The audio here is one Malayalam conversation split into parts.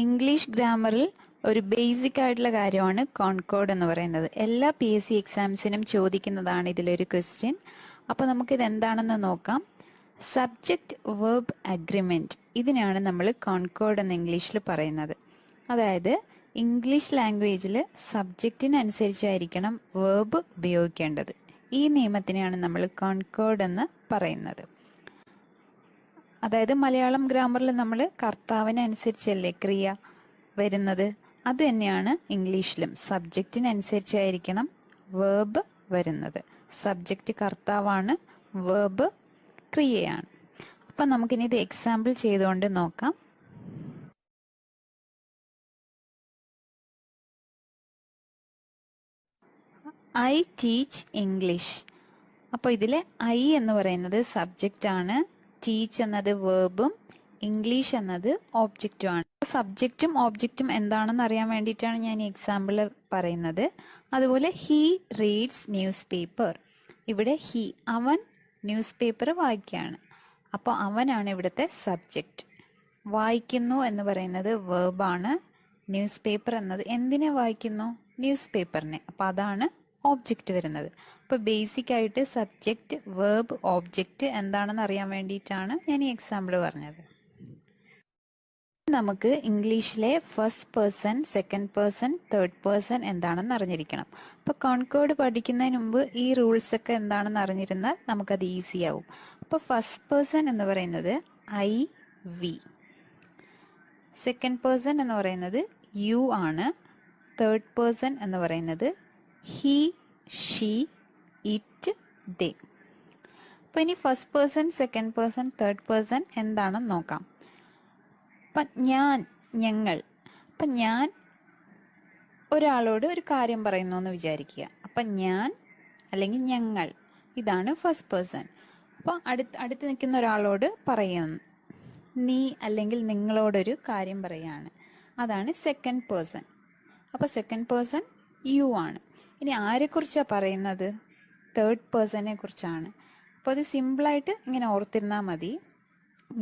ഇംഗ്ലീഷ് ഗ്രാമറിൽ ഒരു ബേസിക് ആയിട്ടുള്ള കാര്യമാണ് കോൺകോർഡ് എന്ന് പറയുന്നത്. എല്ലാ PSC എക്സാംസിനും ചോദിക്കുന്നതാണ് ഇതിലൊരു ക്വസ്റ്റ്യൻ. അപ്പോൾ നമുക്കിത് എന്താണെന്ന് നോക്കാം. സബ്ജക്റ്റ് വേർബ് അഗ്രിമെന്റ്, ഇതിനാണ് നമ്മൾ കോൺകോർഡ് എന്ന് ഇംഗ്ലീഷിൽ പറയുന്നത്. അതായത് ഇംഗ്ലീഷ് ലാംഗ്വേജിൽ സബ്ജക്റ്റിനനുസരിച്ചായിരിക്കണം വേർബ് ഉപയോഗിക്കേണ്ടത്. ഈ നിയമത്തിനെയാണ് നമ്മൾ കോൺകോർഡ് എന്ന് പറയുന്നത്. അതായത് മലയാളം ഗ്രാമറിൽ നമ്മൾ കർത്താവിനനുസരിച്ചല്ലേ ക്രിയ വരുന്നത്, അത് തന്നെയാണ് ഇംഗ്ലീഷിലും. സബ്ജക്റ്റിനനുസരിച്ചായിരിക്കണം വേർബ് വരുന്നത്. സബ്ജക്റ്റ് കർത്താവാണ്, വേർബ് ക്രിയയാണ്. അപ്പം നമുക്കിനി ഇത് എക്സാമ്പിൾ ചെയ്തുകൊണ്ട് നോക്കാം. I teach English. അപ്പോൾ ഇതിലെ ഐ എന്ന് പറയുന്നത് സബ്ജക്റ്റ് ആണ്, ടീച്ച് എന്നത് വേർബും ഇംഗ്ലീഷ് എന്നത് ഓബ്ജക്റ്റും ആണ്. സബ്ജക്റ്റും ഓബ്ജക്റ്റും എന്താണെന്ന് അറിയാൻ വേണ്ടിയിട്ടാണ് ഞാൻ ഈ എക്സാമ്പിൾ പറയുന്നത്. അതുപോലെ ഹീ റീഡ്സ് ന്യൂസ് പേപ്പർ. ഇവിടെ ഹീ, അവൻ ന്യൂസ് പേപ്പർ വായിക്കുകയാണ്. അപ്പോൾ അവനാണ് ഇവിടുത്തെ സബ്ജക്റ്റ്. വായിക്കുന്നു എന്ന് പറയുന്നത് വേർബാണ്. ന്യൂസ് പേപ്പർ എന്നത് എന്തിനെ വായിക്കുന്നു? ന്യൂസ് പേപ്പറിനെ. അപ്പോൾ അതാണ് ഓബ്ജക്റ്റ് വരുന്നത്. അപ്പോൾ ബേസിക് ആയിട്ട് സബ്ജക്റ്റ് വേർബ് ഓബ്ജക്റ്റ് എന്താണെന്ന് അറിയാൻ വേണ്ടിയിട്ടാണ് ഞാൻ ഈ എക്സാമ്പിൾ പറഞ്ഞത്. നമുക്ക് ഇംഗ്ലീഷിലെ first person, second person, third person എന്താണെന്ന് അറിഞ്ഞിരിക്കണം. അപ്പോൾ കോൺകോർഡ് പഠിക്കുന്നതിന് മുമ്പ് ഈ റൂൾസ് ഒക്കെ എന്താണെന്ന് അറിഞ്ഞിരുന്നാൽ നമുക്കത് ഈസി ആവും. അപ്പോൾ ഫസ്റ്റ് പേഴ്സൺ എന്ന് പറയുന്നത് ഐ, വി. സെക്കൻഡ് പേഴ്സൺ എന്ന് പറയുന്നത് യു ആണ്. തേർഡ് പേഴ്സൺ എന്ന് പറയുന്നത് ഹി, ഷീ, ഇറ്റ്, ദേ. അപ്പോൾ ഇനി first person, second person, third person എന്താണെന്ന് നോക്കാം. അപ്പം ഞാൻ, ഞങ്ങൾ. അപ്പം ഞാൻ ഒരാളോട് ഒരു കാര്യം പറയുന്നു എന്ന് വിചാരിക്കുക. അപ്പം ഞാൻ അല്ലെങ്കിൽ ഞങ്ങൾ, ഇതാണ് ഫസ്റ്റ് പേഴ്സൺ. അപ്പോൾ അടുത്ത് നിൽക്കുന്ന ഒരാളോട് പറയുന്നു, നീ അല്ലെങ്കിൽ നിങ്ങളോടൊരു കാര്യം പറയാണ്. അതാണ് സെക്കൻഡ് പേഴ്സൺ. അപ്പോൾ സെക്കൻഡ് പേഴ്സൺ യു ആണ്. ഇനി ആരെക്കുറിച്ചാണ് പറയുന്നത്? തേർഡ് പേഴ്സണെ കുറിച്ചാണ്. അപ്പോൾ അത് സിമ്പിളായിട്ട് ഇങ്ങനെ ഓർത്തിരുന്നാൽ മതി.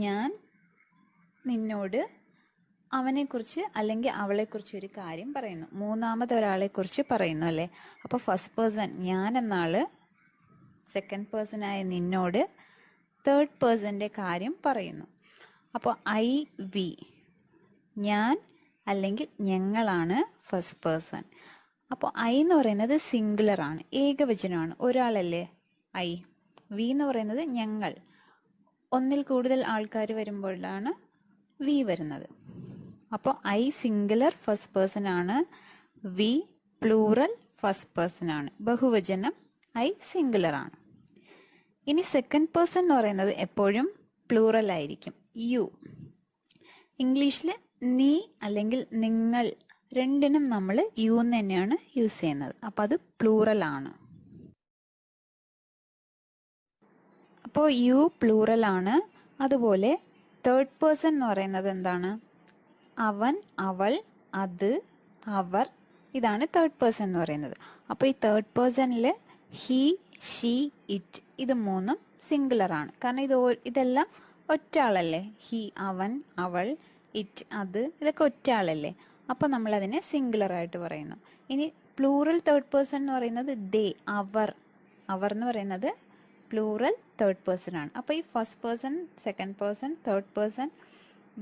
ഞാൻ നിന്നോട് അവനെക്കുറിച്ച് അല്ലെങ്കിൽ അവളെക്കുറിച്ച് ഒരു കാര്യം പറയുന്നു. മൂന്നാമത് ഒരാളെക്കുറിച്ച് പറയുന്നു അല്ലേ. അപ്പോൾ ഫസ്റ്റ് പേഴ്സൺ ഞാൻ എന്നാള് സെക്കൻഡ് പേഴ്സണായ നിന്നോട് തേർഡ് പേഴ്സന്റെ കാര്യം പറയുന്നു. അപ്പോൾ ഐ, വി, ഞാൻ അല്ലെങ്കിൽ ഞങ്ങളാണ് ഫസ്റ്റ് പേഴ്സൺ. അപ്പോൾ ഐ എന്ന് പറയുന്നത് സിംഗുലർ ആണ്, ഏകവചനമാണ്, ഒരാളല്ലേ ഐ. വി എന്ന് പറയുന്നത് ഞങ്ങൾ, ഒന്നിൽ കൂടുതൽ ആൾക്കാർ വരുമ്പോഴാണ് വി വരുന്നത്. അപ്പോൾ ഐ സിംഗുലർ ഫസ്റ്റ് പേഴ്സൺ ആണ്, വി പ്ലൂറൽ ഫസ്റ്റ് പേഴ്സൺ ആണ്, ബഹുവചനം ഐ സിംഗുലർ ആണ്. ഇനി സെക്കൻഡ് പേഴ്സൺ എന്ന് പറയുന്നത് എപ്പോഴും പ്ലൂറൽ ആയിരിക്കും, യു. ഇംഗ്ലീഷിൽ നീ അല്ലെങ്കിൽ നിങ്ങൾ രണ്ടിനും നമ്മൾ യു എന്ന് തന്നെയാണ് യൂസ് ചെയ്യുന്നത്. അപ്പം അത് പ്ലൂറൽ ആണ്. അപ്പോൾ യു പ്ലൂറൽ ആണ്. അതുപോലെ തേർഡ് പേഴ്സൺ എന്ന് പറയുന്നത് എന്താണ്? അവൻ, അവൾ, അത്, അവർ, ഇതാണ് തേർഡ് പേഴ്സൺ എന്ന് പറയുന്നത്. അപ്പോൾ ഈ തേർഡ് പേഴ്സണിൽ ഹി, ഷീ, ഇറ്റ് ഇത് മൂന്നും സിംഗുലർ ആണ്. കാരണം ഇതെല്ലാം ഒറ്റ ആളല്ലേ. ഹി അവൻ, അവൾ, ഇറ്റ് അത്, ഇതൊക്കെ ഒറ്റ ആളല്ലേ. അപ്പോൾ നമ്മൾ അതിനെ സിംഗുലർ ആയിട്ട് പറയുന്നു. ഇനി പ്ലൂറൽ തേർഡ് പേഴ്സൺ എന്ന് പറയുന്നത് ദേ, അവർ. അവർ എന്ന് പറയുന്നത് പ്ലൂറൽ തേർഡ് പേഴ്സൺ ആണ്. അപ്പോൾ ഈ first person, second person, third person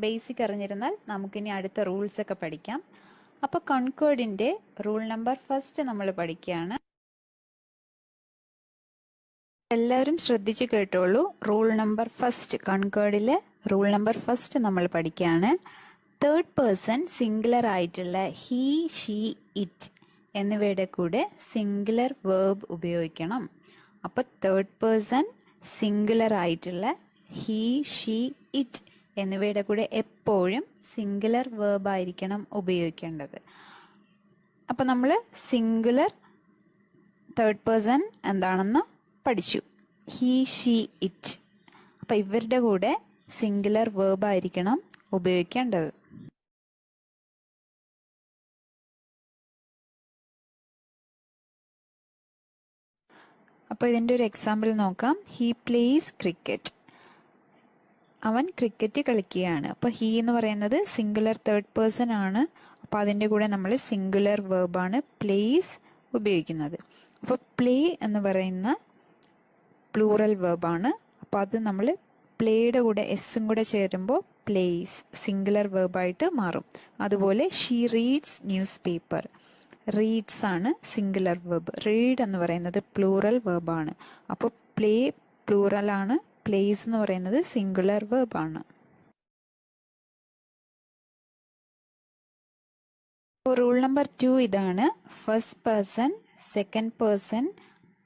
basic അറിഞ്ഞിരുന്നാൽ നമുക്കിനി അടുത്ത റൂൾസ് ഒക്കെ പഠിക്കാം. അപ്പോൾ കോൺകോർഡിന്റെ റൂൾ നമ്പർ ഫസ്റ്റ് നമ്മൾ പഠിക്കുകയാണ്. എല്ലാവരും ശ്രദ്ധിച്ചു കേട്ടോളൂ. റൂൾ നമ്പർ ഫസ്റ്റ്, കോൺകോർഡിലെ റൂൾ നമ്പർ ഫസ്റ്റ് നമ്മൾ പഠിക്കുകയാണ്. തേർഡ് പേഴ്സൺ സിംഗുലർ ആയിട്ടുള്ള ഹി, ഷീ, ഇറ്റ് എന്നിവയുടെ കൂടെ സിംഗുലർ വേർബ് ഉപയോഗിക്കണം. അപ്പോൾ തേർഡ് പേഴ്സൺ സിംഗുലർ ആയിട്ടുള്ള ഹി, ഷീ, ഇറ്റ് എന്നിവയുടെ കൂടെ എപ്പോഴും സിംഗുലർ വേർബ് ആയിരിക്കണം ഉപയോഗിക്കേണ്ടത്. അപ്പോൾ നമ്മൾ സിംഗുലർ തേർഡ് പേഴ്സൺ എന്താണെന്ന് പഠിച്ചു, ഹി, ഷീ, ഇറ്റ്. അപ്പം ഇവരുടെ കൂടെ സിംഗുലർ വേർബ് ആയിരിക്കണം ഉപയോഗിക്കേണ്ടത്. അപ്പോൾ ഇതിൻ്റെ ഒരു എക്സാമ്പിൾ നോക്കാം. He place cricket. അവൻ ക്രിക്കറ്റ് കളിക്കുകയാണ്. അപ്പോൾ ഹി എന്ന് പറയുന്നത് സിംഗുലർ തേർഡ് പേഴ്സൺ ആണ്. അപ്പോൾ അതിൻ്റെ കൂടെ നമ്മൾ സിംഗുലർ വേർബാണ് പ്ലേസ് ഉപയോഗിക്കുന്നത്. അപ്പോൾ പ്ലേ എന്ന് പറയുന്ന പ്ലൂറൽ വേർബാണ്. അപ്പോൾ അത് നമ്മൾ പ്ലേയുടെ കൂടെ എസ്സും കൂടെ ചേരുമ്പോൾ പ്ലേസ് സിംഗുലർ വേർബായിട്ട് മാറും. അതുപോലെ she reads news paper. Reads ആണ് സിംഗുലർ വേർബ്. റീഡ് എന്ന് പറയുന്നത് പ്ലൂറൽ വേർബാണ്. അപ്പോൾ പ്ലേ പ്ലൂറൽ ആണ്, പ്ലേസ് എന്ന് പറയുന്നത് സിംഗുലർ വേർബാണ്. റൂൾ നമ്പർ 2 ഇതാണ്. First person, second person,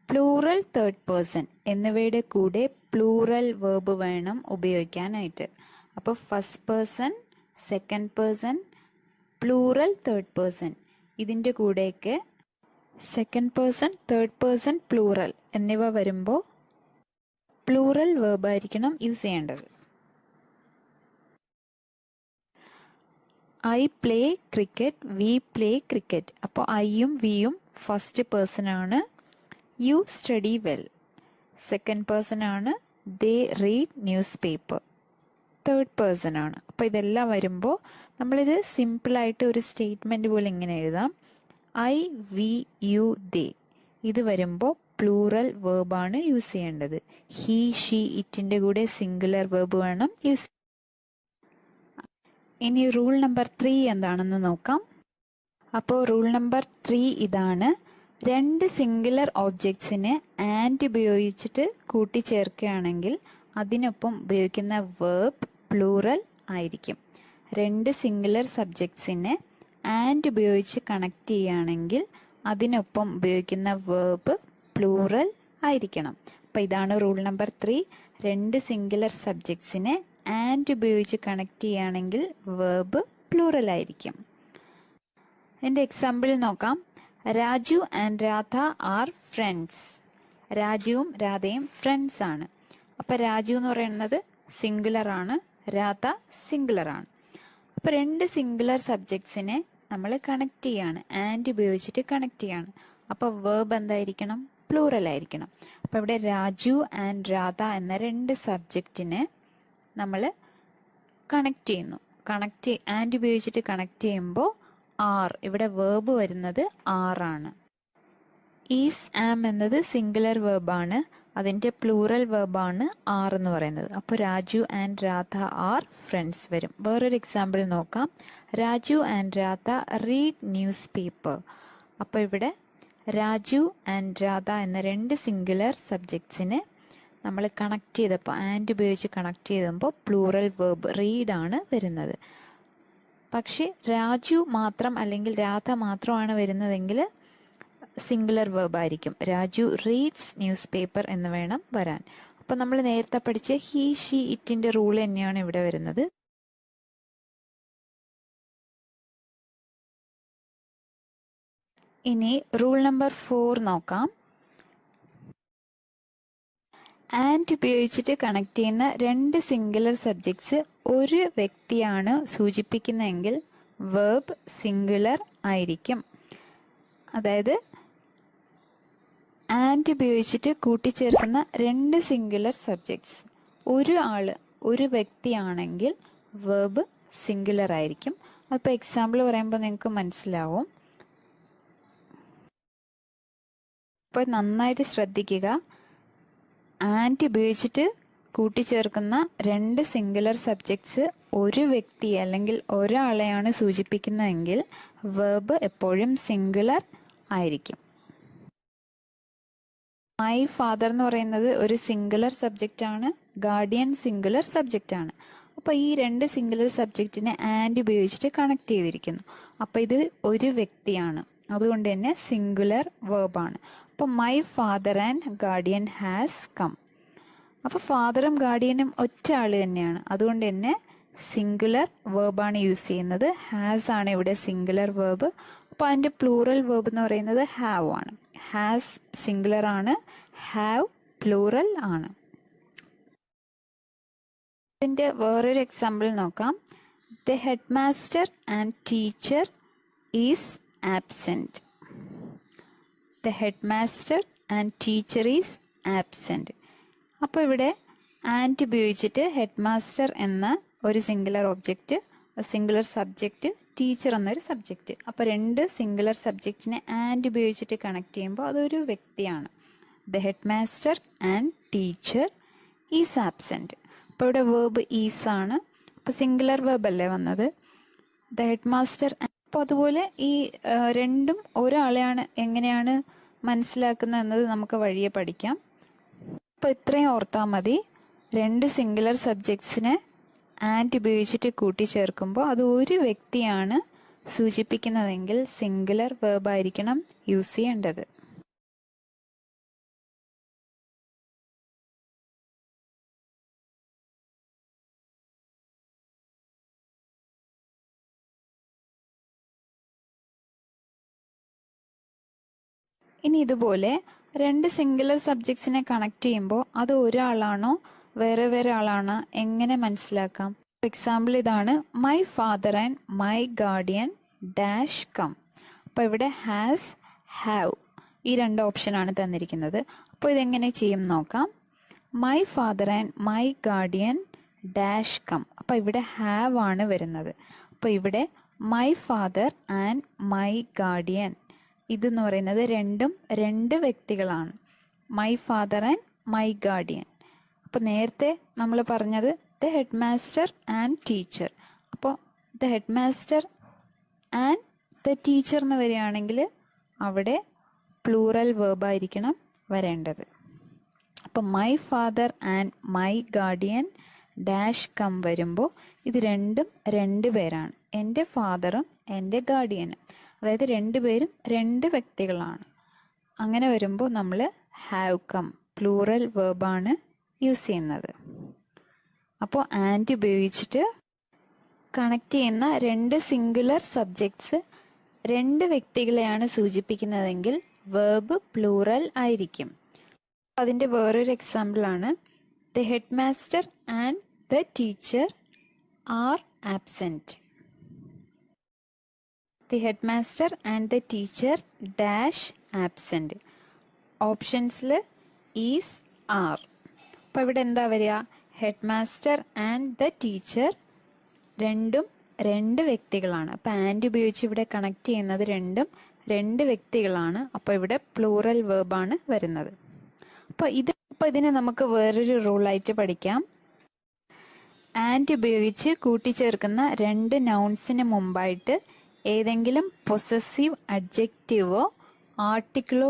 plural third person എന്നിവയുടെ കൂടെ പ്ലൂറൽ വേർബ് വേണം ഉപയോഗിക്കാനായിട്ട്. അപ്പോൾ first person, second person, plural third person ഇതിൻ്റെ കൂടെയൊക്കെ second person, third person, plural എന്നിവ വരുമ്പോൾ പ്ലൂറൽ വേർബ് ആയിരിക്കണം യൂസ് ചെയ്യേണ്ടത്. I play cricket, we play cricket. അപ്പോൾ ഐയും വിയും ഫസ്റ്റ് പേഴ്സൺ ആണ്. You study well second person ആണ്. They read newspaper third person ആണ്. അപ്പോൾ ഇതെല്ലാം വരുമ്പോൾ നമ്മളിത് സിമ്പിളായിട്ട് ഒരു സ്റ്റേറ്റ്മെന്റ് പോലെ ഇങ്ങനെ എഴുതാം. ഐ, വി, യു, ദേ ഇത് വരുമ്പോൾ പ്ലൂറൽ വേർബാണ് യൂസ് ചെയ്യേണ്ടത്. ഹി, ഷീ, ഇറ്റിന്റെ കൂടെ സിംഗുലർ വേർബ് വേണം യൂസ്. ഇനി റൂൾ നമ്പർ 3 എന്താണെന്ന് നോക്കാം. അപ്പോൾ റൂൾ നമ്പർ 3 ഇതാണ്. രണ്ട് സിംഗുലർ ഓബ്ജക്ട്സിനെ ആൻഡ് ഉപയോഗിച്ചിട്ട് കൂട്ടിച്ചേർക്കുകയാണെങ്കിൽ അതിനൊപ്പം ഉപയോഗിക്കുന്ന വേർബ് പ്ലൂറൽ ആയിരിക്കും. രണ്ട് സിംഗുലർ സബ്ജക്ട്സിനെ ആൻഡ് ഉപയോഗിച്ച് കണക്ട് ചെയ്യുകയാണെങ്കിൽ അതിനൊപ്പം ഉപയോഗിക്കുന്ന വേർബ് പ്ലൂറൽ ആയിരിക്കണം. അപ്പം ഇതാണ് റൂൾ നമ്പർ 3. രണ്ട് സിംഗുലർ സബ്ജക്ട്സിനെ ആൻഡ് ഉപയോഗിച്ച് കണക്ട് ചെയ്യുകയാണെങ്കിൽ വേർബ് പ്ലൂറൽ ആയിരിക്കും. എൻ്റെ എക്സാമ്പിൾ നോക്കാം. Raju and Radha are friends. രാജുവും രാധയും ഫ്രണ്ട്സ് ആണ്. അപ്പം രാജു എന്ന് പറയുന്നത് സിംഗുലർ ആണ്, രാധ സിംഗുലർ ആണ്. അപ്പം രണ്ട് സിംഗുലർ സബ്ജക്ട്സിനെ നമ്മൾ കണക്ട് ചെയ്യാണ്, ആൻഡ് ഉപയോഗിച്ചിട്ട് കണക്ട് ചെയ്യാണ്. അപ്പോൾ വേർബ് എന്തായിരിക്കണം? പ്ലൂറൽ ആയിരിക്കണം. അപ്പം ഇവിടെ രാജു ആൻഡ് രാധ എന്ന രണ്ട് സബ്ജക്റ്റിനെ നമ്മൾ കണക്ട് ചെയ്യുന്നു. ആൻഡ് ഉപയോഗിച്ചിട്ട് കണക്ട് ചെയ്യുമ്പോൾ ആർ, ഇവിടെ വേർബ് വരുന്നത് ആർ ആണ്. ഈസ്, ആം എന്നത് സിംഗുലർ വേർബാണ്, അതിൻ്റെ പ്ലൂറൽ വേർബാണ് ആർ എന്ന് പറയുന്നത്. അപ്പോൾ Raju and Radha are friends വരും. വേറൊരു എക്സാമ്പിൾ നോക്കാം. Raju and Radha read news paper. അപ്പോൾ ഇവിടെ രാജു ആൻഡ് രാധ എന്ന രണ്ട് സിംഗുലർ സബ്ജക്ട്സിനെ നമ്മൾ കണക്ട് ചെയ്തപ്പോൾ ആൻഡ് ഉപയോഗിച്ച് കണക്ട് ചെയ്തപ്പോൾ പ്ലൂറൽ വേർബ് റീഡ് ആണ് വരുന്നത്. പക്ഷെ രാജു മാത്രം അല്ലെങ്കിൽ രാധ മാത്രമാണ് വരുന്നതെങ്കിൽ സിംഗുലർ വേർബ് ആയിരിക്കും. രാജു റീഡ്സ് ന്യൂസ് പേപ്പർ എന്ന് വേണം വരാൻ. അപ്പം നമ്മൾ നേരത്തെ പഠിച്ച ഹി, ഷീ, ഇറ്റിന്റെ റൂൾ തന്നെയാണ് ഇവിടെ വരുന്നത്. ഇനി റൂൾ നമ്പർ 4 നോക്കാം. ആൻഡ് ഉപയോഗിച്ചിട്ട് കണക്ട് ചെയ്യുന്ന രണ്ട് സിംഗുലർ സബ്ജക്ട്സ് ഒരു വ്യക്തിയാണ് സൂചിപ്പിക്കുന്നതെങ്കിൽ വേർബ് സിംഗുലർ ആയിരിക്കും. അതായത് ആൻഡ് ഉപയോഗിച്ചിട്ട് കൂട്ടിച്ചേർക്കുന്ന രണ്ട് സിംഗുലർ സബ്ജക്ട്സ് ഒരു വ്യക്തിയാണെങ്കിൽ വേർബ് സിംഗുലർ ആയിരിക്കും. അപ്പോൾ എക്സാമ്പിൾ പറയുമ്പോൾ നിങ്ങൾക്ക് മനസ്സിലാവും. അപ്പോൾ നന്നായിട്ട് ശ്രദ്ധിക്കുക. ആൻഡ് ഉപയോഗിച്ചിട്ട് കൂട്ടിച്ചേർക്കുന്ന രണ്ട് സിംഗുലർ സബ്ജക്ട്സ് ഒരു വ്യക്തി അല്ലെങ്കിൽ ഒരാളെയാണ് സൂചിപ്പിക്കുന്നതെങ്കിൽ വേർബ് എപ്പോഴും സിംഗുലർ ആയിരിക്കും. മൈ ഫാദർ എന്ന് പറയുന്നത് ഒരു സിംഗുലർ സബ്ജക്റ്റ് ആണ്, ഗാർഡിയൻ സിംഗുലർ സബ്ജക്റ്റ് ആണ്. അപ്പോൾ ഈ രണ്ട് സിംഗുലർ സബ്ജക്റ്റിനെ ആൻഡ് ഉപയോഗിച്ചിട്ട് കണക്ട് ചെയ്തിരിക്കുന്നു. അപ്പോൾ ഇത് ഒരു വ്യക്തിയാണ്, അതുകൊണ്ട് തന്നെ സിംഗുലർ വേർബാണ്. അപ്പോൾ my father and guardian has come. അപ്പോൾ ഫാദറും ഗാർഡിയനും ഒറ്റ ആള് തന്നെയാണ്, അതുകൊണ്ട് തന്നെ സിംഗുലർ വേർബാണ് യൂസ് ചെയ്യുന്നത്. ഹാസ് ആണ് ഇവിടെ സിംഗുലർ വേർബ്. അപ്പോൾ അതിൻ്റെ പ്ലൂറൽ വേർബ് എന്ന് പറയുന്നത് ഹാവ് ആണ്. ഹാസ് സിംഗുലർ ആണ്, ഹാവ് പ്ലൂറൽ ആണ്. ഇതിൻ്റെ വേറൊരു എക്സാമ്പിൾ നോക്കാം. The headmaster and teacher is absent. The headmaster and teacher is absent. അപ്പോൾ ഇവിടെ ആൻഡ് ഉപയോഗിച്ചിട്ട് ഹെഡ് മാസ്റ്റർ എന്ന ഒരു singular object, singular subject, teacher എന്നൊരു സബ്ജക്റ്റ്. അപ്പോൾ രണ്ട് സിംഗുലർ സബ്ജക്റ്റിനെ ആൻഡ് ഉപയോഗിച്ചിട്ട് കണക്ട് ചെയ്യുമ്പോൾ അതൊരു വ്യക്തിയാണ്. The headmaster and teacher is absent. അപ്പോൾ ഇവിടെ വേർബ് ഈസ് ആണ്. അപ്പോൾ സിംഗുലർ വേർബ് അല്ലേ വന്നത്, ദ ഹെഡ് മാസ്റ്റർ. അപ്പോൾ അതുപോലെ ഈ രണ്ടും ഒരാളെയാണ് എങ്ങനെയാണ് മനസ്സിലാക്കുന്നത് എന്നത് നമുക്ക് വഴിയെ പഠിക്കാം. അപ്പോൾ ഇത്രയും ഓർത്താൽ മതി. രണ്ട് സിംഗുലർ സബ്ജക്ട്സിനെ ആൻഡ് ഉപയോഗിച്ചിട്ട് കൂട്ടിച്ചേർക്കുമ്പോൾ അത് ഒരു വ്യക്തിയാണ് സൂചിപ്പിക്കുന്നതെങ്കിൽ സിംഗുലർ വേർബ് ആയിരിക്കണം യൂസ് ചെയ്യേണ്ടത്. ഇനി ഇതുപോലെ രണ്ട് സിംഗുലർ സബ്ജക്ട്സിനെ കണക്ട് ചെയ്യുമ്പോൾ അത് ഒരാളാണോ വേറെ വേറെ ആളാണോ എങ്ങനെ മനസ്സിലാക്കാം? എക്സാമ്പിൾ ഇതാണ്, my father and my guardian dash come. അപ്പോൾ ഇവിടെ ഹാസ്, ഹാവ് ഈ രണ്ട് ഓപ്ഷനാണ് തന്നിരിക്കുന്നത്. അപ്പോൾ ഇതെങ്ങനെ ചെയ്യും നോക്കാം. My father and my guardian dash come. അപ്പോൾ ഇവിടെ ഹാവ് ആണ് വരുന്നത്. അപ്പോൾ ഇവിടെ my father and my guardian ഇതെന്ന് പറയുന്നത് രണ്ടും രണ്ട് വ്യക്തികളാണ്. My father and my guardian. അപ്പോൾ നേരത്തെ നമ്മൾ പറഞ്ഞത് the headmaster and teacher. അപ്പോൾ the headmaster and the teacher എന്ന് വരികയാണെങ്കിൽ അവിടെ പ്ലൂറൽ വേർബ് ആയിരിക്കണം വരേണ്ടത്. അപ്പോൾ my father and my guardian dash come വരുമ്പോൾ ഇത് രണ്ടും രണ്ട് പേരാണ്, എൻ്റെ ഫാദറും എൻ്റെ ഗാർഡിയനും. അതായത് രണ്ടുപേരും രണ്ട് വ്യക്തികളാണ്. അങ്ങനെ വരുമ്പോൾ നമ്മൾ ഹാവ് കം പ്ലൂറൽ വേർബാണ് യൂസ് ചെയ്യുന്നത്. അപ്പോൾ ആൻഡ് ഉപയോഗിച്ചിട്ട് കണക്ട് ചെയ്യുന്ന രണ്ട് സിംഗുലർ സബ്ജക്ട്സ് രണ്ട് വ്യക്തികളെയാണ് സൂചിപ്പിക്കുന്നതെങ്കിൽ വേർബ് പ്ലൂറൽ ആയിരിക്കും. അതിൻ്റെ വേറൊരു എക്സാമ്പിളാണ്, the headmaster and the teacher are absent. The headmaster and the teacher dash absent. ഓപ്ഷൻസിൽ ഈസ്, ആർ. അപ്പോൾ ഇവിടെ എന്താ വരിക? Headmaster and the teacher രണ്ടും രണ്ട് വ്യക്തികളാണ്. അപ്പോൾ ആൻഡ് ഉപയോഗിച്ച് ഇവിടെ കണക്ട് ചെയ്യുന്നത് രണ്ടും രണ്ട് വ്യക്തികളാണ്. അപ്പോൾ ഇവിടെ പ്ലൂറൽ വേർബാണ് വരുന്നത്. അപ്പോൾ ഇതിനെ നമുക്ക് വേറൊരു റൂളായിട്ട് പഠിക്കാം. ആൻഡ് ഉപയോഗിച്ച് കൂട്ടിച്ചേർക്കുന്ന രണ്ട് നൗൺസിന് മുമ്പായിട്ട് ഏതെങ്കിലും പൊസസീവ് അഡ്ജക്റ്റീവോ ആർട്ടിക്കിളോ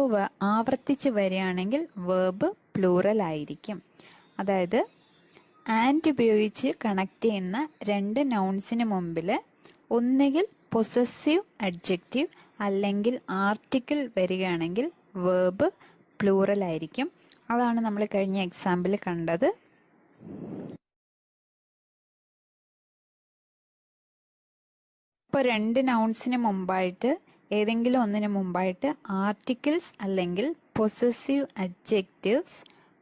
ആവർത്തിച്ച് വരികയാണെങ്കിൽ വേർബ് പ്ലൂറൽ ആയിരിക്കും. അതായത് ആൻഡ് ഉപയോഗിച്ച് കണക്ട് ചെയ്യുന്ന രണ്ട് നൗൺസിന് മുമ്പിൽ ഒന്നുകിൽ പൊസസീവ് അഡ്ജക്റ്റീവ് അല്ലെങ്കിൽ ആർട്ടിക്കിൾ വരികയാണെങ്കിൽ വേർബ് പ്ലൂറൽ ആയിരിക്കും. അതാണ് നമ്മൾ കഴിഞ്ഞ എക്സാമ്പിൾ കണ്ടത്. ഇപ്പോൾ രണ്ട് നൗൺസിന് മുമ്പായിട്ട് ഏതെങ്കിലും ഒന്നിന് മുമ്പായിട്ട് ആർട്ടിക്കിൾസ് അല്ലെങ്കിൽ പൊസസീവ് അഡ്ജക്റ്റീവ്സ്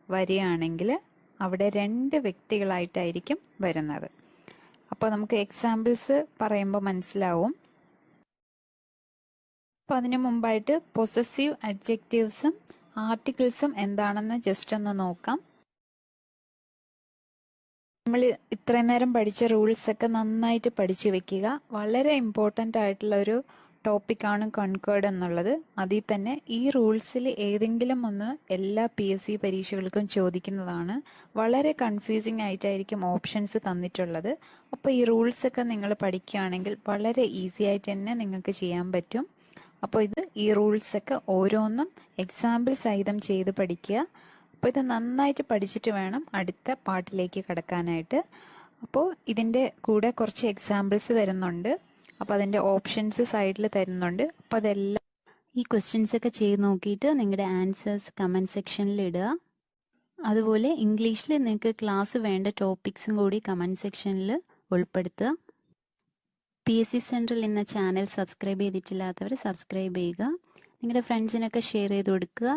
വരികയാണെങ്കിൽ അവിടെ രണ്ട് വ്യക്തികളായിട്ടായിരിക്കും വരുന്നത്. അപ്പോൾ നമുക്ക് എക്സാമ്പിൾസ് പറയുമ്പോൾ മനസ്സിലാവും. അപ്പോൾ അതിന് മുമ്പായിട്ട് പൊസസീവ് അഡ്ജക്റ്റീവ്സും ആർട്ടിക്കിൾസും എന്താണെന്ന് ജസ്റ്റ് ഒന്ന് നോക്കാം. നമ്മൾ ഇത്രയും നേരം പഠിച്ച റൂൾസ് ഒക്കെ നന്നായിട്ട് പഠിച്ചു വെക്കുക. വളരെ ഇമ്പോർട്ടൻ്റ് ആയിട്ടുള്ള ഒരു ടോപ്പിക്കാണ് കോൺകോർഡ് എന്നുള്ളത്. അതിൽ തന്നെ ഈ റൂൾസിൽ ഏതെങ്കിലും ഒന്ന് എല്ലാ PSC പരീക്ഷകൾക്കും ചോദിക്കുന്നതാണ്. വളരെ കൺഫ്യൂസിങ് ആയിട്ടായിരിക്കും ഓപ്ഷൻസ് തന്നിട്ടുള്ളത്. അപ്പോൾ ഈ റൂൾസ് ഒക്കെ നിങ്ങൾ പഠിക്കുകയാണെങ്കിൽ വളരെ ഈസി ആയിട്ട് തന്നെ നിങ്ങൾക്ക് ചെയ്യാൻ പറ്റും. അപ്പോൾ ഈ റൂൾസ് ഒക്കെ ഓരോന്നും എക്സാമ്പിൾ സഹിതം ചെയ്ത് പഠിക്കുക. അപ്പോൾ ഇത് നന്നായിട്ട് പഠിച്ചിട്ട് വേണം അടുത്ത പാർട്ടിലേക്ക് കടക്കാനായിട്ട്. അപ്പോൾ ഇതിൻ്റെ കൂടെ കുറച്ച് എക്സാമ്പിൾസ് തരുന്നുണ്ട്. അപ്പോൾ അതിൻ്റെ ഓപ്ഷൻസ് സൈഡിൽ തരുന്നുണ്ട്. അപ്പോൾ അതെല്ലാം ഈ ക്വസ്റ്റ്യൻസ് ഒക്കെ ചെയ്ത് നോക്കിയിട്ട് നിങ്ങളുടെ ആൻസേഴ്സ് കമൻറ്റ് സെക്ഷനിൽ ഇടുക. അതുപോലെ ഇംഗ്ലീഷിൽ നിങ്ങൾക്ക് ക്ലാസ് വേണ്ട ടോപ്പിക്സും കൂടി കമൻറ്റ് സെക്ഷനിൽ ഉൾപ്പെടുത്തുക. PSC സെൻട്രൽ എന്ന ചാനൽ സബ്സ്ക്രൈബ് ചെയ്തിട്ടില്ലാത്തവർ സബ്സ്ക്രൈബ് ചെയ്യുക. നിങ്ങളുടെ ഫ്രണ്ട്സിനൊക്കെ ഷെയർ ചെയ്ത് കൊടുക്കുക.